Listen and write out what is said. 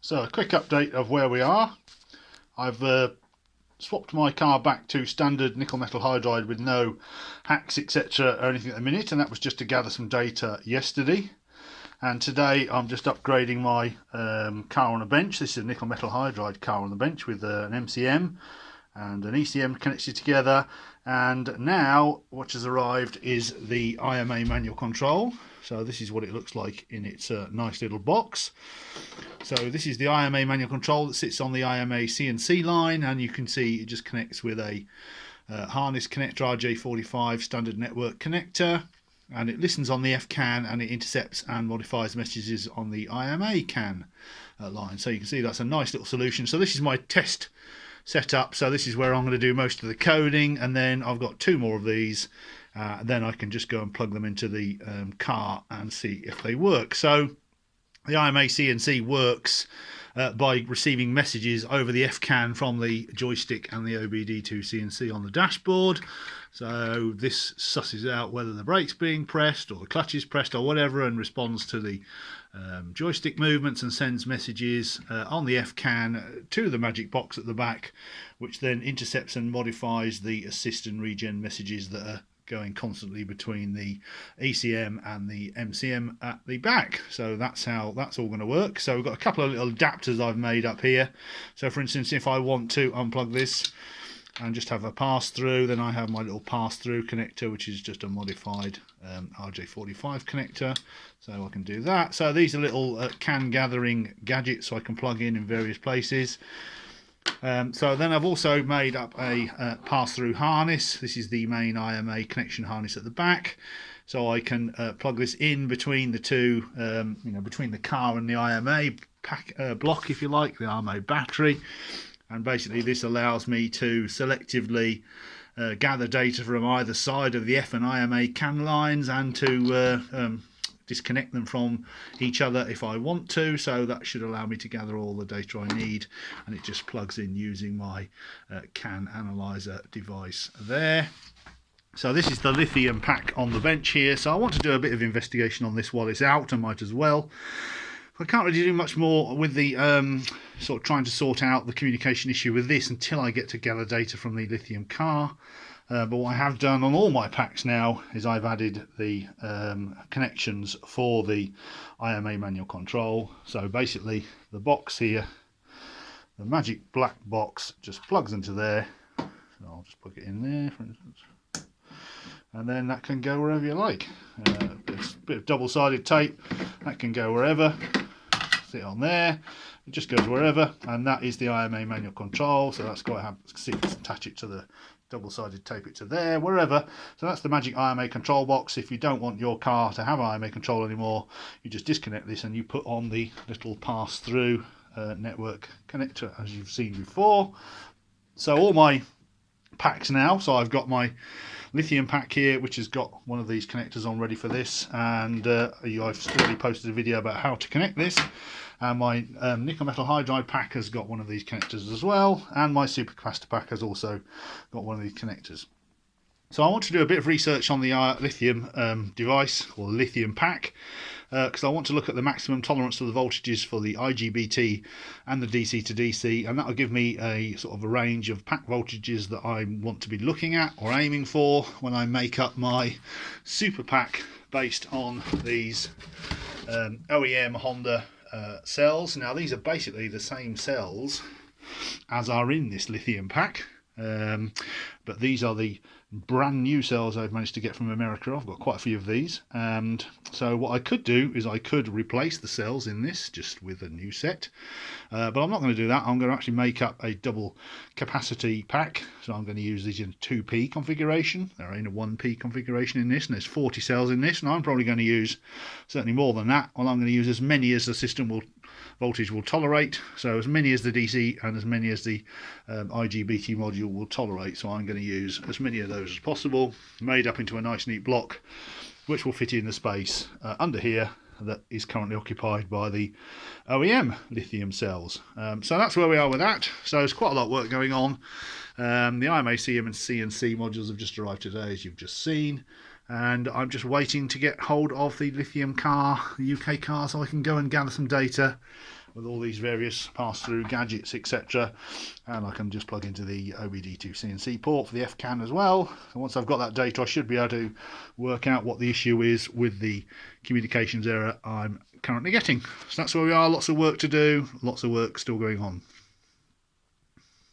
So a quick update of where we are. I've swapped my car back to standard nickel metal hydride with no hacks etc or anything at the minute, and that was just to gather some data yesterday. And today I'm just upgrading my car on a bench. This is a nickel metal hydride car on the bench with an MCM and an ECM connected together, and now what has arrived is the IMA manual control. So this is what it looks like in its nice little box. So this is the IMA manual control that sits on the IMACN-C line, and you can see it just connects with a harness connector, RJ45 standard network connector, and it listens on the FCAN and it intercepts and modifies messages on the IMACAN line. So you can see that's a nice little solution. So this is my test setup. So this is where I'm going to do most of the coding, and then I've got two more of these. Then I can just go and plug them into the car and see if they work. So the IMACN-C works by receiving messages over the FCAN from the joystick and the OBD2 CNC on the dashboard. So this susses out whether the brake's being pressed or the clutch is pressed or whatever, and responds to the joystick movements and sends messages on the FCAN to the magic box at the back, which then intercepts and modifies the assist and regen messages that are going constantly between the ECM and the MCM at the back. So that's how that's all going to work. So we've got a couple of little adapters I've made up here. So for instance, if I want to unplug this and just have a pass through, then I have my little pass through connector, which is just a modified RJ45 connector, so I can do that. So these are little can gathering gadgets, so I can plug in various places. So then I've also made up a pass-through harness. This is the main IMA connection harness at the back, so I can plug this in between the two, between the car and the IMA pack block, if you like, the IMA battery. And basically this allows me to selectively gather data from either side of the F and IMA CAN lines, and to disconnect them from each other if I want to. So that should allow me to gather all the data I need, and it just plugs in using my CAN analyzer device there. So this is the Lithium Pack on the bench here. So I want to do a bit of investigation on this while it's out. I might as well. I can't really do much more with the sort of trying to sort out the communication issue with this until I get to gather data from the lithium car. But what I have done on all my packs now is I've added the connections for the IMA manual control. So basically the box here, the magic black box, just plugs into there. So I'll just plug it in there, for instance, and then that can go wherever you like. A bit of double-sided tape, that can go wherever. Sit on there, it just goes wherever, and that is the IMA manual control. So that's got to have, see, attach it to the double-sided tape it to there, wherever. So that's the magic IMA control box. If you don't want your car to have IMA control anymore, you just disconnect this and you put on the little pass-through network connector, as you've seen before. So all my packs now, so I've got my lithium pack here, which has got one of these connectors on ready for this, and I've already posted a video about how to connect this. And my nickel metal hydride pack has got one of these connectors as well, and my supercapacitor pack has also got one of these connectors. So I want to do a bit of research on the lithium device, or lithium pack, because I want to look at the maximum tolerance to the voltages for the IGBT and the DC to DC, and that will give me a sort of a range of pack voltages that I want to be looking at or aiming for when I make up my super pack based on these OEM Honda cells. Now these are basically the same cells as are in this lithium pack, but these are the brand new cells I've managed to get from America. I've got quite a few of these, and so what I could do is I could replace the cells in this just with a new set, but I'm not going to do that. I'm going to actually make up a double capacity pack. So I'm going to use these in 2P configuration. They're in a 1P configuration in this, and there's 40 cells in this, and I'm probably going to use certainly more than that. Well, I'm going to use as many as the system voltage will tolerate, so as many as the DC and as many as the IGBT module will tolerate. So I'm going to use as many of those as possible, made up into a nice neat block, which will fit in the space under here that is currently occupied by the OEM lithium cells. So that's where we are with that. So there's quite a lot of work going on. The IMACM and CNC modules have just arrived today, as you've just seen, and I'm just waiting to get hold of the lithium car, the UK car, so I can go and gather some data with all these various pass-through gadgets, etc. And I can just plug into the OBD2 CNC port for the FCAN as well. And once I've got that data, I should be able to work out what the issue is with the communications error I'm currently getting. So that's where we are. Lots of work to do, lots of work still going on.